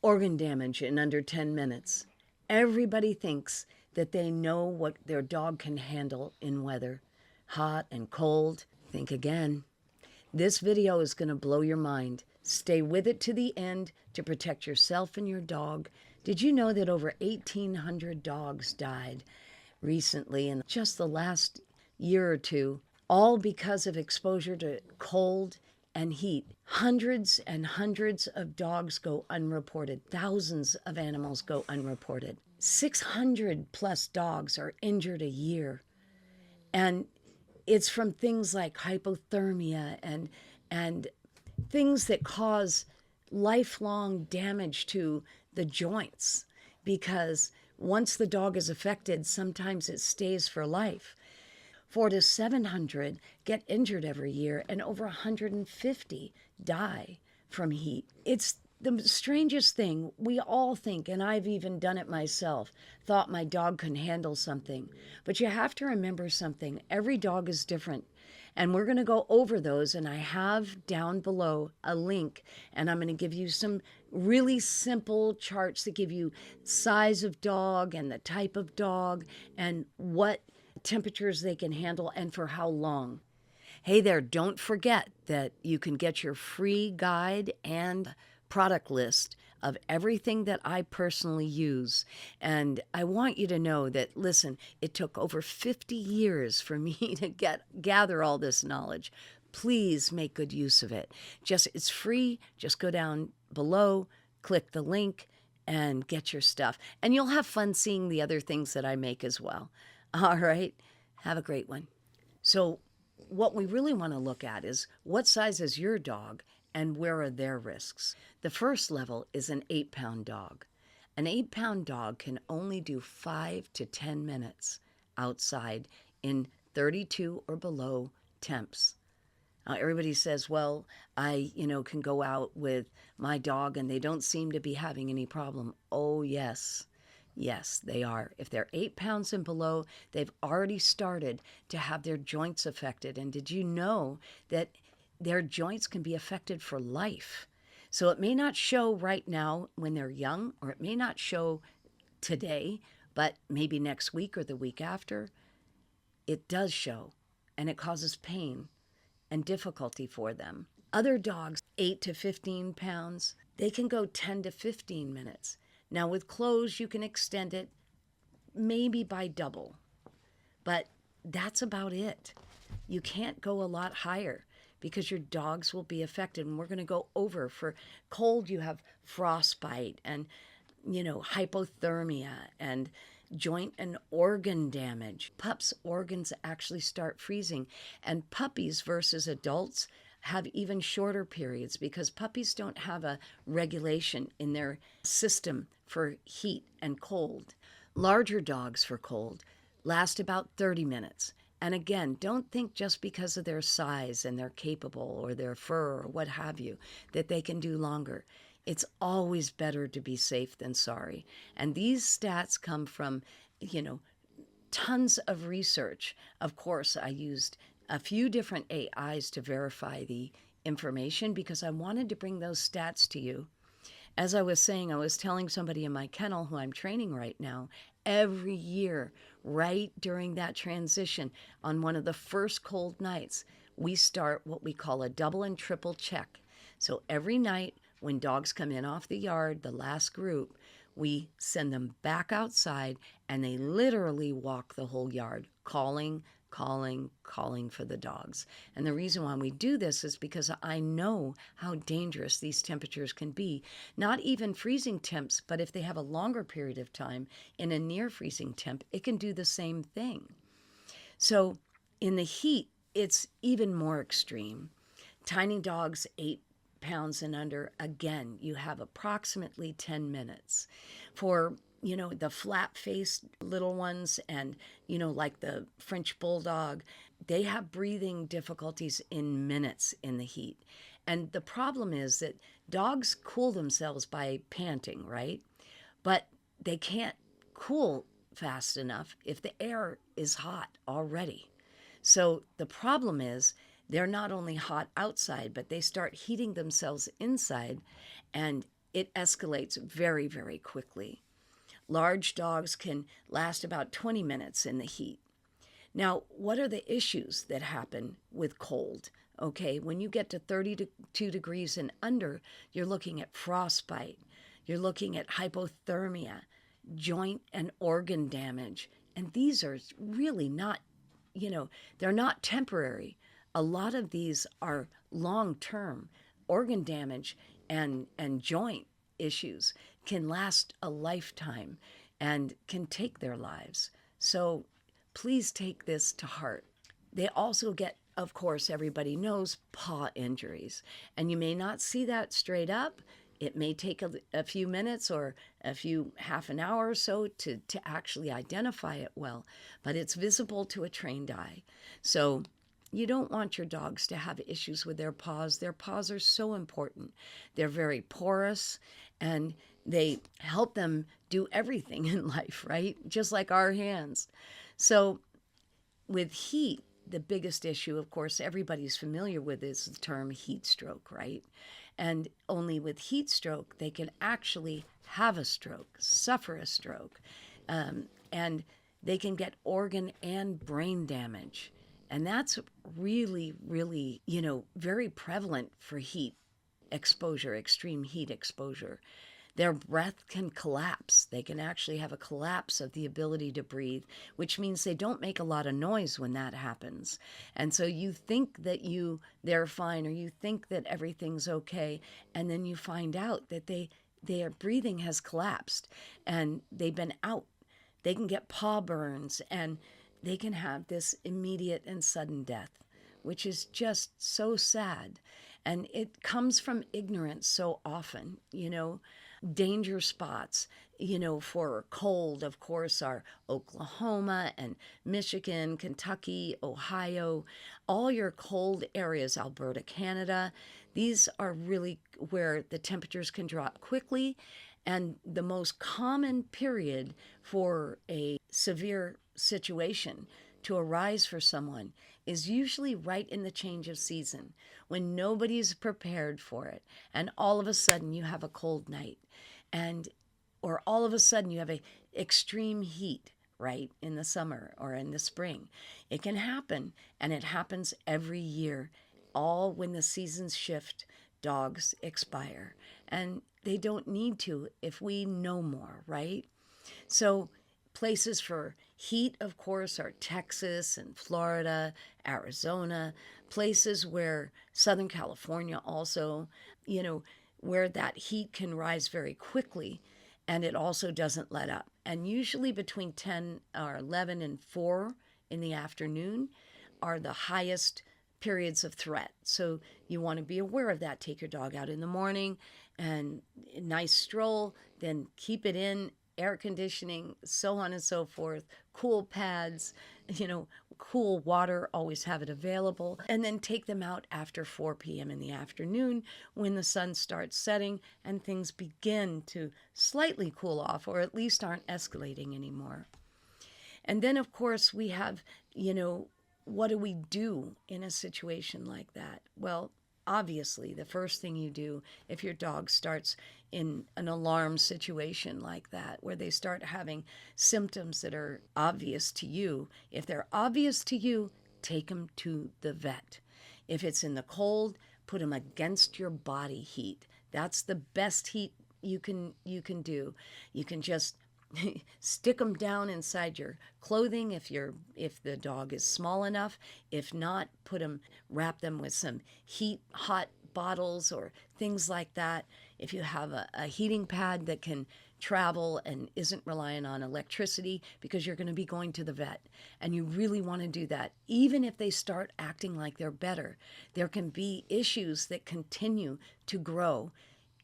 Organ damage in under 10 minutes. Everybody thinks that they know what their dog can handle in weather, hot and cold. Think again. This video is going to blow your mind. Stay with it to the end to protect yourself and your dog. Did you know that over 1,800 dogs died recently in just the last year or two, all because of exposure to cold and heat? Hundreds and hundreds of dogs go unreported. Thousands of animals go unreported. 600 plus dogs are injured a year. And it's from things like hypothermia and things that cause lifelong damage to the joints, because once the dog is affected, sometimes it stays for life. 400 to 700 get injured every year, and over 150 die from heat. It's the strangest thing. We all think, and I've even done it myself, thought my dog can handle something. But you have to remember something. Every dog is different. And we're going to go over those, and I have down below a link, and I'm going to give you some really simple charts that give you size of dog and the type of dog and what temperatures they can handle and for how long. Hey there, don't forget that you can get your free guide and product list of everything that I personally use. And I want you to know that, listen, it took over 50 years for me to gather all this knowledge. Please make good use of it. It's free. Just go down below, click the link, and get your stuff. And you'll have fun seeing the other things that I make as well. All right. Have a great one. So what we really want to look at is what size is your dog and where are their risks. The first level is an 8-pound dog. An 8-pound dog can only do 5 to 10 minutes outside in 32 or below temps. Everybody says, well, I can go out with my dog and they don't seem to be having any problem. Oh, yes. Yes, they are. If they're 8 pounds and below, they've already started to have their joints affected. And did you know that their joints can be affected for life? So it may not show right now when they're young, or it may not show today, but maybe next week or the week after. It does show, and it causes pain and difficulty for them. Other dogs, 8 to 15 pounds, they can go 10 to 15 minutes. Now, with clothes, you can extend it maybe by double, but that's about it. You can't go a lot higher because your dogs will be affected. And we're going to go over, for cold, you have frostbite and, hypothermia and joint and organ damage. Pups' organs actually start freezing, and puppies versus adults have even shorter periods because puppies don't have a regulation in their system for heat and cold. Larger dogs for cold last about 30 minutes. And again, don't think just because of their size and they're capable or their fur or what have you that they can do longer. It's always better to be safe than sorry. And these stats come from, tons of research. Of course, I used a few different AIs to verify the information because I wanted to bring those stats to you. As I was saying, I was telling somebody in my kennel who I'm training right now, every year, right during that transition, on one of the first cold nights, we start what we call a double and triple check. So every night when dogs come in off the yard, the last group, we send them back outside and they literally walk the whole yard, calling for the dogs. And the reason why we do this is because I know how dangerous these temperatures can be. Not even freezing temps, but if they have a longer period of time in a near freezing temp, it can do the same thing. So in the heat, it's even more extreme. Tiny dogs, 8 pounds and under, again, you have approximately 10 minutes. For the flat-faced little ones and, like the French bulldog, they have breathing difficulties in minutes in the heat. And the problem is that dogs cool themselves by panting, right? But they can't cool fast enough if the air is hot already. So the problem is they're not only hot outside, but they start heating themselves inside, and it escalates very, very quickly. Large dogs can last about 20 minutes in the heat. Now, what are the issues that happen with cold? Okay, when you get to 32 degrees and under, you're looking at frostbite, you're looking at hypothermia, joint and organ damage. And these are really not, they're not temporary. A lot of these are long term. Organ damage and joint issues can last a lifetime and can take their lives. So please take this to heart. They also get, of course, everybody knows, paw injuries. And you may not see that straight up. It may take a few minutes or half an hour or so to actually identify it well, but it's visible to a trained eye. So you don't want your dogs to have issues with their paws. Their paws are so important. They're very porous and they help them do everything in life, right? Just like our hands. So with heat, the biggest issue, of course, everybody's familiar with is the term heat stroke, right? And only with heat stroke, they can actually have a stroke, suffer a stroke, and they can get organ and brain damage. And that's really, really, very prevalent for heat exposure, extreme heat exposure. Their breath can collapse. They can actually have a collapse of the ability to breathe, which means they don't make a lot of noise when that happens. And so you think that they're fine, or you think that everything's okay, and then you find out that their breathing has collapsed and they've been out. They can get paw burns and they can have this immediate and sudden death, which is just so sad. And it comes from ignorance so often, Danger spots, for cold, of course, are Oklahoma and Michigan, Kentucky, Ohio, all your cold areas, Alberta, Canada. These are really where the temperatures can drop quickly. And the most common period for a severe situation to arise for someone is usually right in the change of season when nobody's prepared for it. And all of a sudden you have a cold night or all of a sudden you have a extreme heat, right, in the summer or in the spring. It can happen, and it happens every year. All when the seasons shift, dogs expire. And they don't need to if we know more, right? So places for heat, of course, are Texas and Florida, Arizona, places where Southern California also, where that heat can rise very quickly and it also doesn't let up. And usually between 10 or 11 and 4 in the afternoon are the highest periods of threat. So you want to be aware of that. Take your dog out in the morning and a nice stroll, then keep it in, air conditioning, so on and so forth, cool pads, cool water, always have it available, and then take them out after 4 p.m. in the afternoon when the sun starts setting and things begin to slightly cool off, or at least aren't escalating anymore. And then, of course, we have, what do we do in a situation like that? Well, obviously, the first thing you do if your dog starts in an alarm situation like that, where they start having symptoms that are obvious to you, if they're obvious to you, take them to the vet. If it's in the cold, put them against your body heat. That's the best heat you can do. You can just stick them down inside your clothing if the dog is small enough. If not, wrap them with some hot bottles or things like that. If you have a heating pad that can travel and isn't reliant on electricity, because you're going to be going to the vet and you really want to do that. Even if they start acting like they're better, there can be issues that continue to grow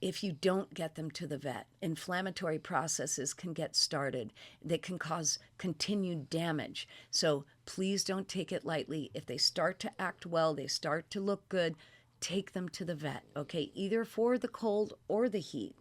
if you don't get them to the vet. Inflammatory processes can get started that can cause continued damage. So please don't take it lightly. If they start to act well, they start to look good, take them to the vet, okay? Either for the cold or the heat.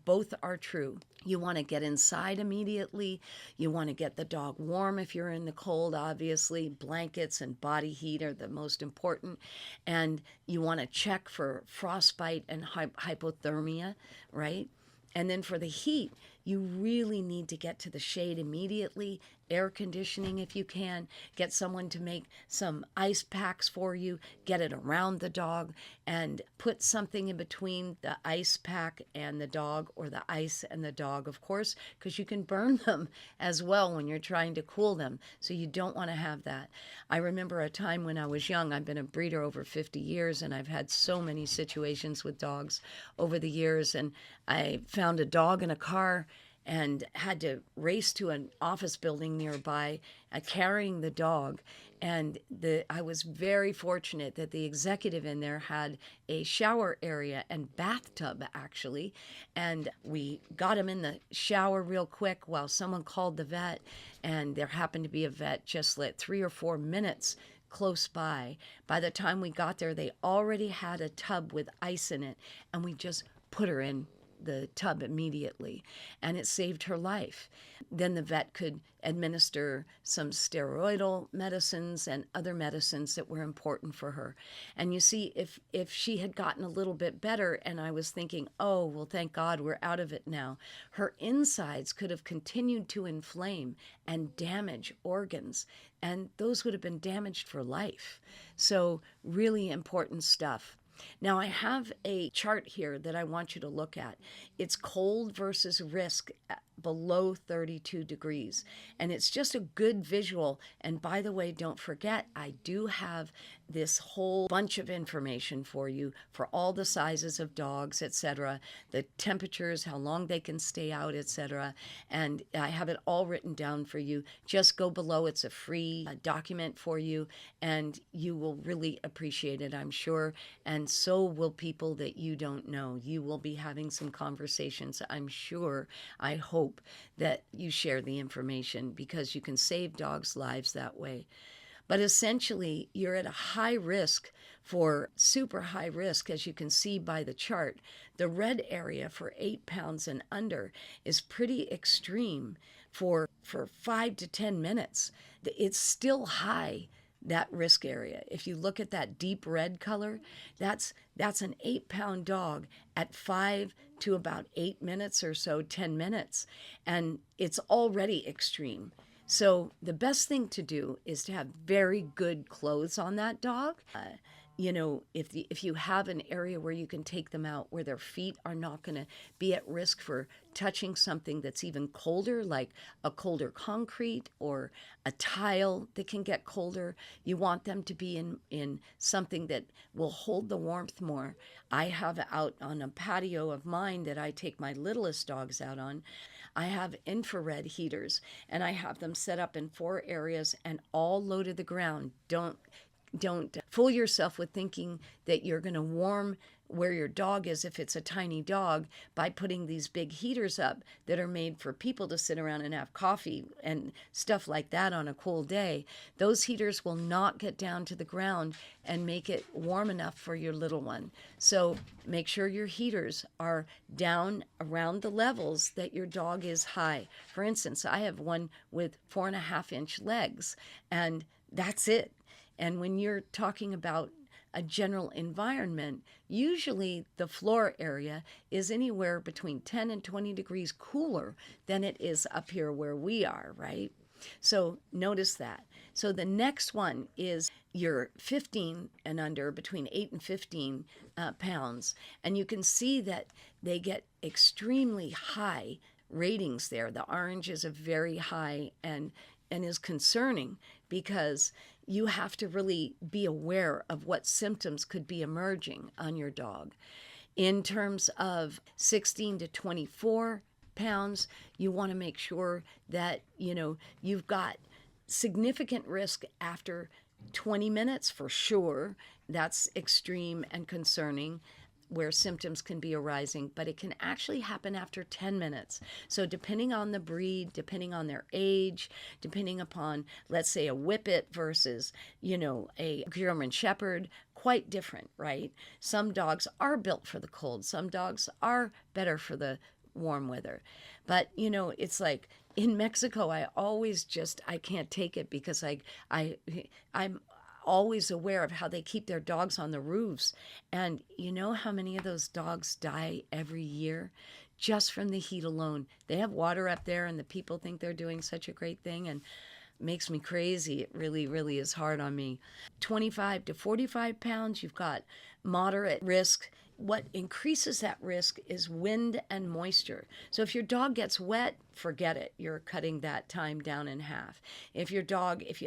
Both are true. You want to get inside immediately. You want to get the dog warm if you're in the cold, obviously. Blankets and body heat are the most important. And you want to check for frostbite and hypothermia, right? And then for the heat, you really need to get to the shade immediately, air conditioning if you can, get someone to make some ice packs for you, get it around the dog, and put something in between the ice pack and the dog, or the ice and the dog, of course, because you can burn them as well when you're trying to cool them. So you don't want to have that. I remember a time when I was young. I've been a breeder over 50 years, and I've had so many situations with dogs over the years, and I found a dog in a car and had to race to an office building nearby, carrying the dog. And I was very fortunate that the executive in there had a shower area and bathtub, actually. And we got him in the shower real quick while someone called the vet. And there happened to be a vet just like 3 or 4 minutes close by. By the time we got there, they already had a tub with ice in it, and we just put her in the tub immediately, and it saved her life. Then the vet could administer some steroidal medicines and other medicines that were important for her. And you see, if she had gotten a little bit better, and I was thinking, oh, well, thank God we're out of it now, her insides could have continued to inflame and damage organs, and those would have been damaged for life. So really important stuff. Now, I have a chart here that I want you to look at. It's cold versus risk below 32 degrees. And it's just a good visual. And by the way, don't forget, I do have this whole bunch of information for you for all the sizes of dogs, etc., the temperatures, how long they can stay out, etc. And I have it all written down for you. Just go below. It's a free document for you, and you will really appreciate it, I'm sure. And so will people that you don't know. You will be having some conversations, I'm sure. I hope that you share the information, because you can save dogs' lives that way. But essentially, you're at a high risk, for super high risk, as you can see by the chart. The red area for 8 pounds and under is pretty extreme for 5 to 10 minutes. It's still high, that risk area. If you look at that deep red color, that's an 8-pound dog at 5 to about 8 minutes or so, 10 minutes, and it's already extreme. So the best thing to do is to have very good clothes on that dog. If you have an area where you can take them out, where their feet are not going to be at risk for touching something that's even colder, like a colder concrete or a tile that can get colder, you want them to be in something that will hold the warmth more. I have out on a patio of mine that I take my littlest dogs out on, I have infrared heaters, and I have them set up in 4 areas and all low to the ground. Don't fool yourself with thinking that you're going to warm where your dog is if it's a tiny dog by putting these big heaters up that are made for people to sit around and have coffee and stuff like that on a cool day. Those heaters will not get down to the ground and make it warm enough for your little one. So make sure your heaters are down around the levels that your dog is high. For instance, I have one with 4.5-inch legs, and that's it. And when you're talking about a general environment, usually the floor area is anywhere between 10 and 20 degrees cooler than it is up here where we are, right? So notice that. So the next one is your 15 and under, between 8 and 15 pounds. And you can see that they get extremely high ratings there. The orange is a very high and is concerning, because you have to really be aware of what symptoms could be emerging on your dog. In terms of 16 to 24 pounds, you want to make sure that, you've got significant risk after 20 minutes for sure. That's extreme and concerning, where symptoms can be arising, but it can actually happen after 10 minutes. So depending on the breed, depending on their age, depending upon, let's say, a Whippet versus, a German Shepherd, quite different, right? Some dogs are built for the cold. Some dogs are better for the warm weather. But, it's like in Mexico, I can't take it because I'm always aware of how they keep their dogs on the roofs. And you know how many of those dogs die every year just from the heat alone? They have water up there and the people think they're doing such a great thing, and makes me crazy. It really, really is hard on me. 25 to 45 pounds, you've got moderate risk. What increases that risk is wind and moisture. So if your dog gets wet, forget it. You're cutting that time down in half. If you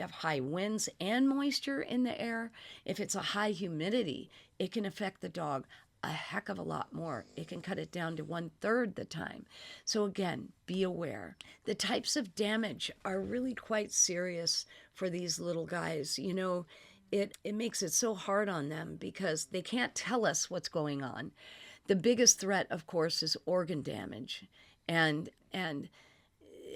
have high winds and moisture in the air, if it's a high humidity, it can affect the dog a heck of a lot more. It can cut it down to 1/3 the time. So again, be aware. The types of damage are really quite serious for these little guys. It makes it so hard on them because they can't tell us what's going on. The biggest threat, of course, is organ damage. And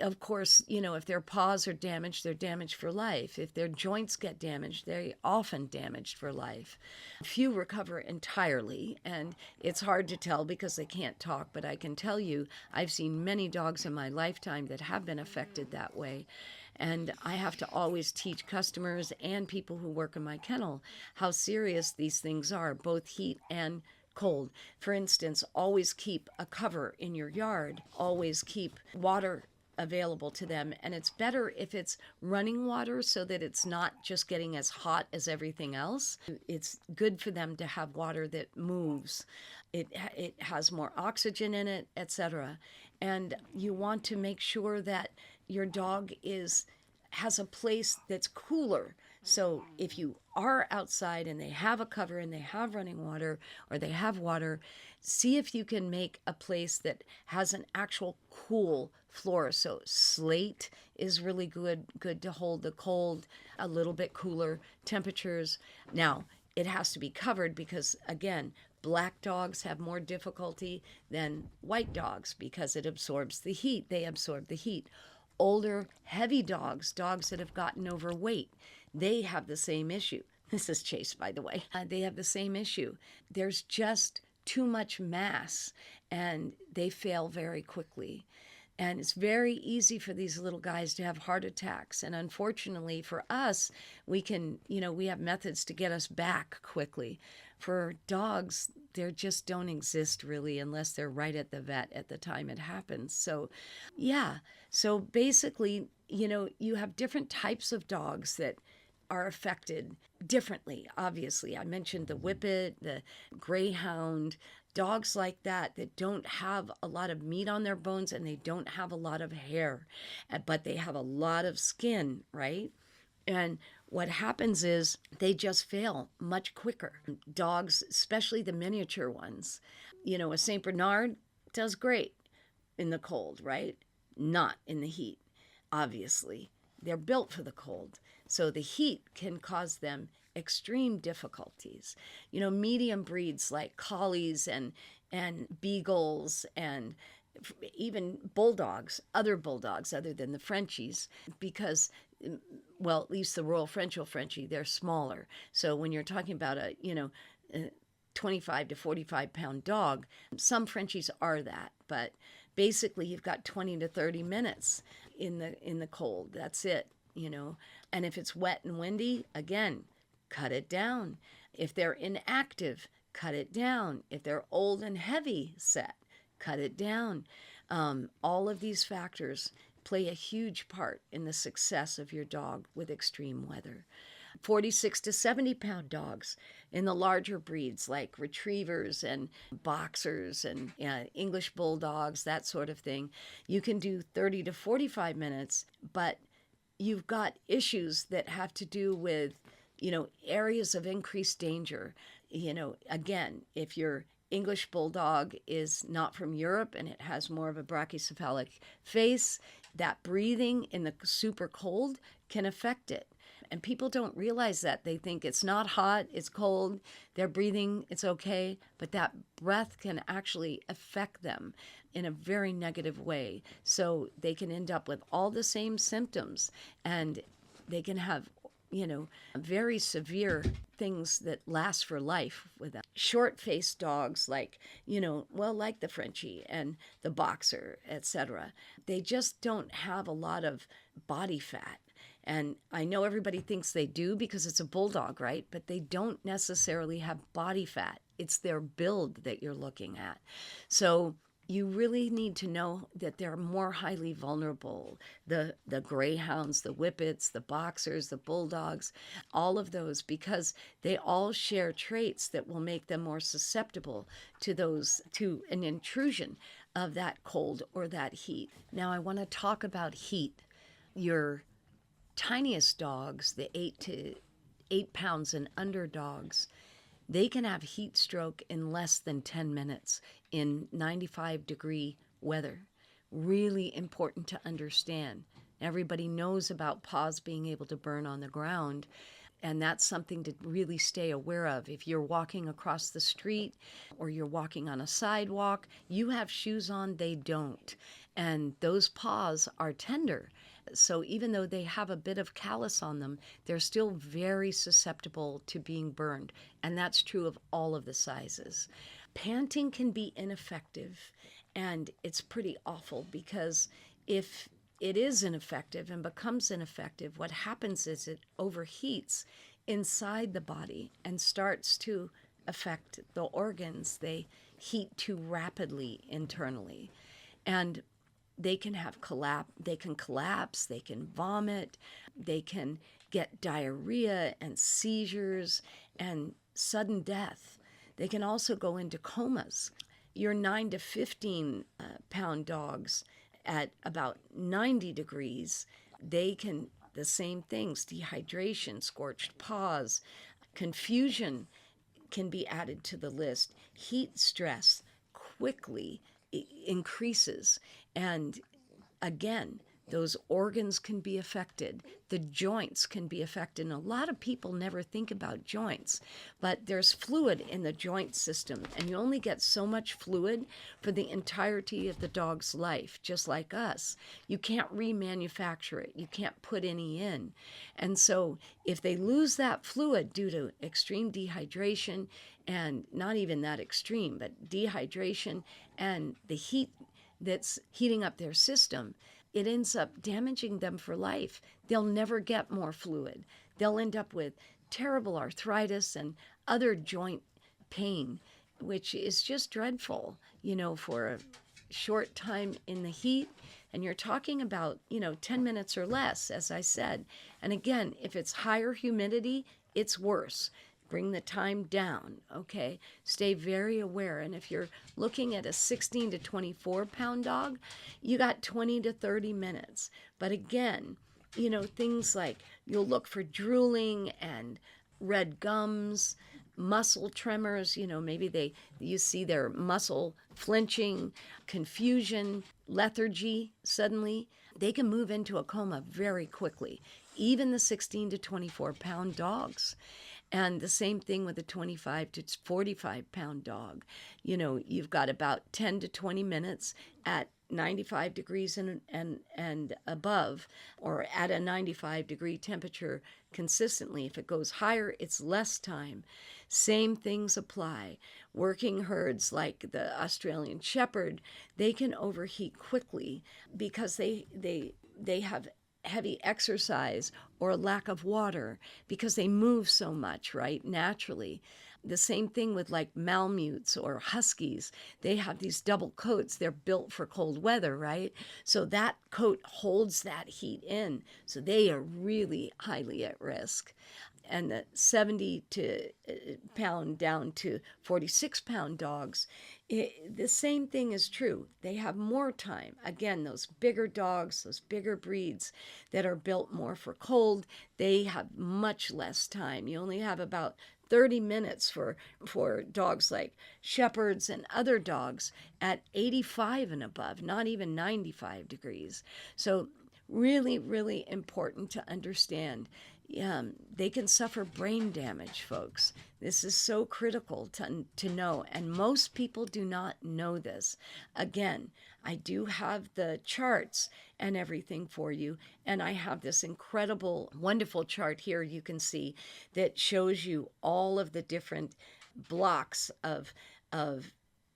of course, if their paws are damaged, they're damaged for life. If their joints get damaged, they're often damaged for life. Few recover entirely, and it's hard to tell because they can't talk, but I can tell you, I've seen many dogs in my lifetime that have been affected that way. And I have to always teach customers and people who work in my kennel how serious these things are, both heat and cold. For instance, always keep a cover in your yard. Always keep water available to them, and it's better if it's running water so that it's not just getting as hot as everything else. It's good for them to have water that moves. It has more oxygen in it, etc. And you want to make sure that your dog has a place that's cooler. So if you are outside and they have a cover and they have running water or they have water, see if you can make a place that has an actual cool floor. So slate is really good to hold the cold, a little bit cooler temperatures. Now, it has to be covered because, again, black dogs have more difficulty than white dogs because it absorbs the heat. They absorb the heat. Older, heavy dogs that have gotten overweight, they have the same issue. This is Chase, by the way. They have the same issue. There's just too much mass, and they fail very quickly. And it's very easy for these little guys to have heart attacks. And unfortunately for us, we have methods to get us back quickly. For dogs, they just don't exist really unless they're right at the vet at the time it happens. So, yeah. So basically, you have different types of dogs that are affected differently. Obviously, I mentioned the Whippet, the Greyhound, dogs like that don't have a lot of meat on their bones and they don't have a lot of hair, but they have a lot of skin, right? And what happens is they just fail much quicker. Dogs, especially the miniature ones, a St. Bernard does great in the cold, right? Not in the heat, obviously. They're built for the cold. So the heat can cause them extreme difficulties. Medium breeds like collies and beagles and even bulldogs, other bulldogs other than the Frenchies, because, well, at least the Royal Frenchel Frenchie, they're smaller. So when you're talking about a 25 to 45 pound dog, some Frenchies are that, but basically you've got 20 to 30 minutes in the cold. That's it. And if it's wet and windy, again, cut it down. If they're inactive, cut it down. If they're old and heavy set, cut it down. All of these factors play a huge part in the success of your dog with extreme weather. 46 to 70 pound dogs in the larger breeds like retrievers and boxers and English bulldogs, that sort of thing. You can do 30 to 45 minutes, but you've got issues that have to do with, areas of increased danger. Again, if your English bulldog is not from Europe and it has more of a brachycephalic face, that breathing in the super cold can affect it. And people don't realize that. They think it's not hot, it's cold, they're breathing, it's okay, but that breath can actually affect them in a very negative way. So they can end up with all the same symptoms, and they can have very severe things that last for life with them. Short-faced dogs like, like the Frenchie and the Boxer, etc. They just don't have a lot of body fat. And I know everybody thinks they do because it's a bulldog, right? But they don't necessarily have body fat. It's their build that you're looking at. So you really need to know that they're more highly vulnerable. The greyhounds, the whippets, the boxers, the bulldogs, all of those, because they all share traits that will make them more susceptible to an intrusion of that cold or that heat. Now I want to talk about heat. Your tiniest dogs, the 8 pounds and under dogs, they can have heat stroke in less than 10 minutes in 95-degree weather. Really important to understand. Everybody knows about paws being able to burn on the ground, and that's something to really stay aware of. If you're walking across the street or you're walking on a sidewalk, you have shoes on, they don't. And those paws are tender. So even though they have a bit of callus on them, they're still very susceptible to being burned. And that's true of all of the sizes. Panting can be ineffective, and it's pretty awful because if it is ineffective and becomes ineffective, what happens is it overheats inside the body and starts to affect the organs. They heat too rapidly internally. And they can collapse, they can vomit, they can get diarrhea and seizures and sudden death. They can also go into comas. Your 9 to 15 pound dogs at about 90 degrees, they can, the same things, dehydration, scorched paws, confusion can be added to the list. Heat stress quickly increases. And again, those organs can be affected. The joints can be affected. And a lot of people never think about joints, but there's fluid in the joint system, and you only get so much fluid for the entirety of the dog's life, just like us. You can't remanufacture it. You can't put any in. And so if they lose that fluid due to extreme dehydration, and not even that extreme, but dehydration and the heat that's heating up their system, it ends up damaging them for life. They'll never get more fluid. They'll end up with terrible arthritis and other joint pain, which is just dreadful, for a short time in the heat. And you're talking about, 10 minutes or less, as I said. And again, if it's higher humidity, it's worse. Bring the time down, okay? Stay very aware. And if you're looking at a 16 to 24 pound dog, you got 20 to 30 minutes. But again, things like you'll look for drooling and red gums, muscle tremors, maybe you see their muscle flinching, confusion, lethargy suddenly. They can move into a coma very quickly, even the 16 to 24 pound dogs. And the same thing with a 25 to 45 pound dog. You've got about 10 to 20 minutes at 95 degrees and above, or at a 95 degree temperature consistently. If it goes higher, it's less time. Same things apply. Working herds like the Australian Shepherd, they can overheat quickly because they have heavy exercise or lack of water because they move so much, right, naturally. The same thing with like Malamutes or Huskies. They have these double coats. They're built for cold weather, right? So that coat holds that heat in. So they are really highly at risk. And the 70 pound down to 46 pound dogs, the same thing is true. They have more time. Again, those bigger dogs, those bigger breeds that are built more for cold, they have much less time. You only have about 30 minutes for dogs like shepherds and other dogs at 85 and above, not even 95 degrees. So really, really important to understand. they can suffer brain damage, folks. This is so critical to know, and most people do not know this. Again, I do have the charts and everything for you, and I have this incredible, wonderful chart here you can see that shows you all of the different blocks of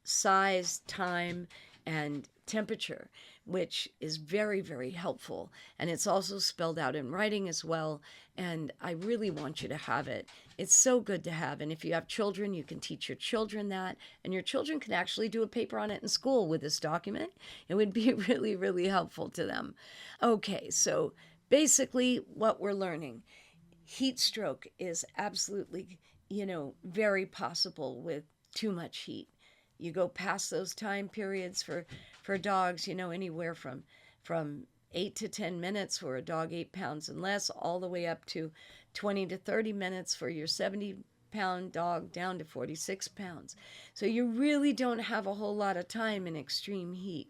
size, time, and temperature, which is very, very helpful. And it's also spelled out in writing as well. And I really want you to have it. It's so good to have. And if you have children, you can teach your children that. And your children can actually do a paper on it in school with this document. It would be really, really helpful to them. Okay, so basically what we're learning, heat stroke is absolutely, very possible with too much heat. You go past those time periods for dogs, anywhere from 8 to 10 minutes for a dog 8 pounds and less, all the way up to 20 to 30 minutes for your 70-pound dog down to 46 pounds. So you really don't have a whole lot of time in extreme heat.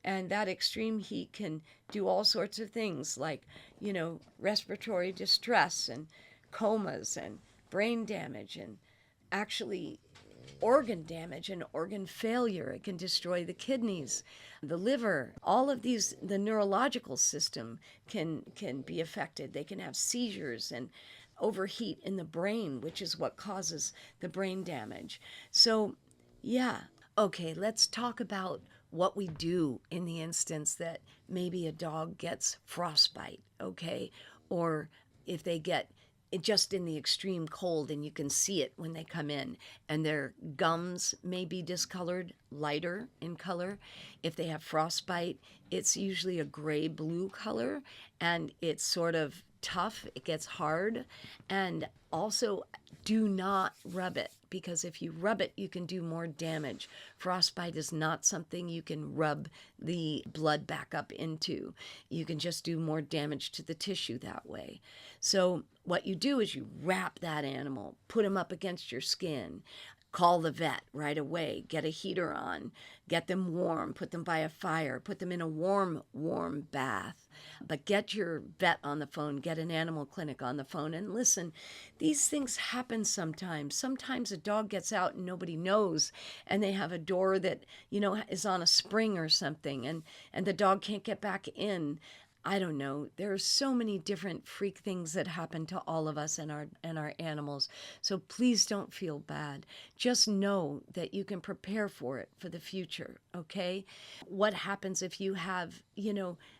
And that extreme heat can do all sorts of things like, respiratory distress and comas and brain damage and actually organ damage and organ failure. It can destroy the kidneys, the liver, all of these. The neurological system can be affected. They can have seizures and overheat in the brain, which is what causes the brain damage. So okay, let's talk about what we do in the instance that maybe a dog gets frostbite, okay? Or if they get just in the extreme cold and you can see it when they come in and their gums may be discolored, lighter in color. If they have frostbite, it's usually a gray-blue color and it's sort of tough. It gets hard. And also, do not rub it, because if you rub it, you can do more damage. Frostbite is not something you can rub the blood back up into. You can just do more damage to the tissue that way. So what you do is you wrap that animal, put him up against your skin, call the vet right away, get a heater on, get them warm, put them by a fire, put them in a warm bath. But get your vet on the phone, get an animal clinic on the phone, and listen, these things happen sometimes. Sometimes a dog gets out and nobody knows, and they have a door that, is on a spring or something, and the dog can't get back in. I don't know. There are so many different freak things that happen to all of us and our animals. So please don't feel bad. Just know that you can prepare for it for the future, okay? What happens if you have,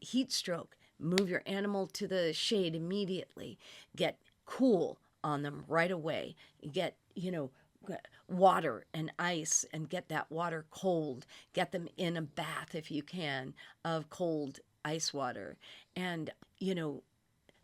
heat stroke? Move your animal to the shade immediately. Get cool on them right away. Get, water and ice and get that water cold. Get them in a bath if you can of cold ice water, and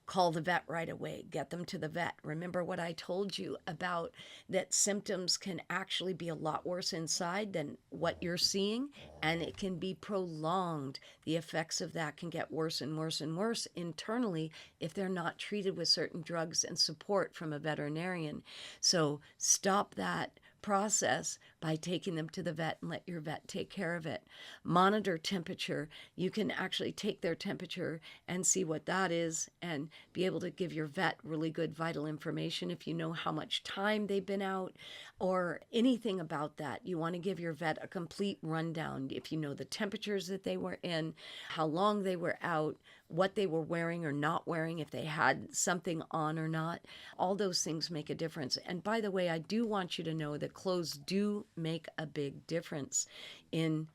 call the vet right away. Get them to the vet. Remember what I told you about that symptoms can actually be a lot worse inside than what you're seeing, and it can be prolonged. The effects of that can get worse and worse and worse internally if they're not treated with certain drugs and support from a veterinarian. So stop that process by taking them to the vet and let your vet take care of it. Monitor temperature. You can actually take their temperature and see what that is and be able to give your vet really good vital information if you know how much time they've been out or anything about that. You want to give your vet a complete rundown if you know the temperatures that they were in, how long they were out, what they were wearing or not wearing, if they had something on or not. All those things make a difference. And by the way, I do want you to know that clothes do make a big difference in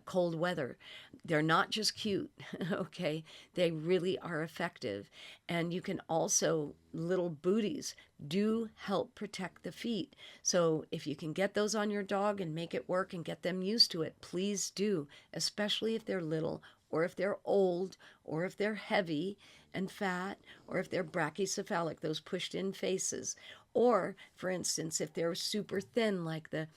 cold weather. They're not just cute, okay? They really are effective. And you can also, little booties do help protect the feet. So if you can get those on your dog and make it work and get them used to it, please do, especially if they're little or if they're old or if they're heavy and fat or if they're brachycephalic, those pushed in faces. Or, for instance, if they're super thin like the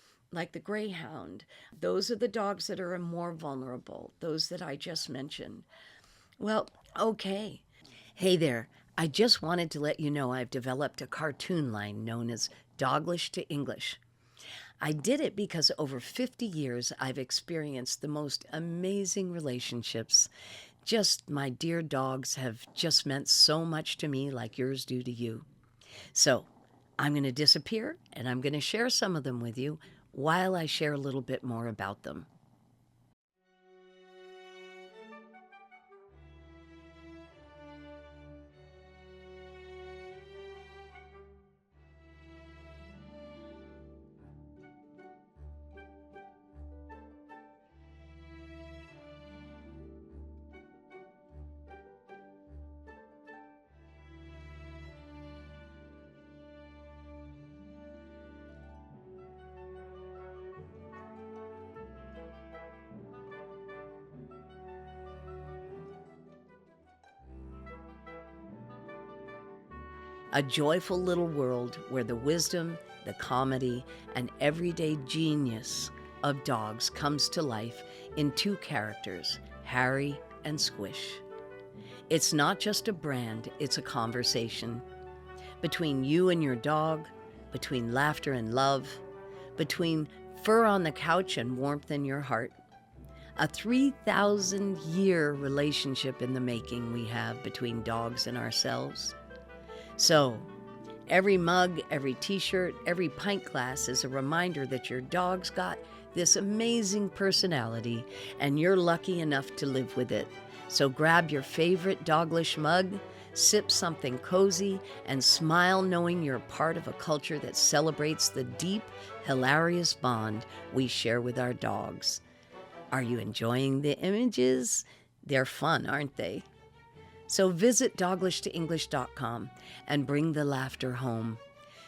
greyhound. Those are the dogs that are more vulnerable, those that I just mentioned. Well, okay. Hey there. I just wanted to let you know I've developed a cartoon line known as Doglish to English. I did it because over 50 years I've experienced the most amazing relationships, Just my dear dogs have just meant so much to me, like yours do to you. So I'm going to disappear and I'm going to share some of them with you while I share a little bit more about them. A joyful little world where the wisdom, the comedy, and everyday genius of dogs comes to life in two characters, Harry and Squish. It's not just a brand, it's a conversation. Between you and your dog, between laughter and love, between fur on the couch and warmth in your heart. A 3,000-year relationship in the making we have between dogs and ourselves. So, every mug, every t-shirt, every pint glass is a reminder that your dog's got this amazing personality and you're lucky enough to live with it. So grab your favorite Doglish mug, sip something cozy, and smile knowing you're part of a culture that celebrates the deep, hilarious bond we share with our dogs. Are you enjoying the images? They're fun, aren't they? So visit doglishtoenglish.com and bring the laughter home.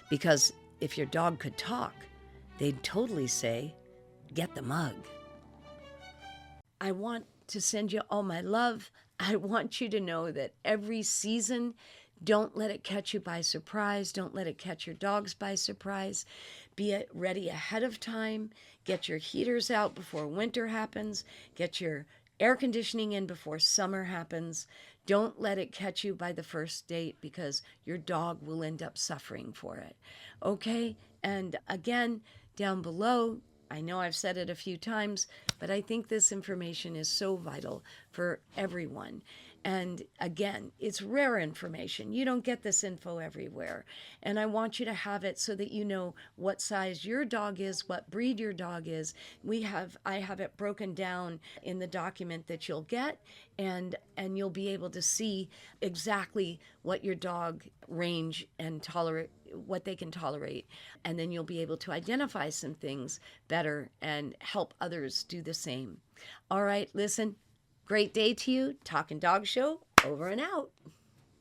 Because if your dog could talk, they'd totally say, get the mug. I want to send you all my love. I want you to know that every season, don't let it catch you by surprise. Don't let it catch your dogs by surprise. Be ready ahead of time. Get your heaters out before winter happens. Get your air conditioning in before summer happens. Don't let it catch you by the first date because your dog will end up suffering for it. Okay? And again, down below, I know I've said it a few times, but I think this information is so vital for everyone. And again, it's rare information. You don't get this info everywhere. And I want you to have it so that you know what size your dog is, what breed your dog is. I have it broken down in the document that you'll get, and you'll be able to see exactly what your dog range and tolerate, what they can tolerate. And then you'll be able to identify some things better and help others do the same. All right, listen. Great day to you. Talking Dog Show, over and out.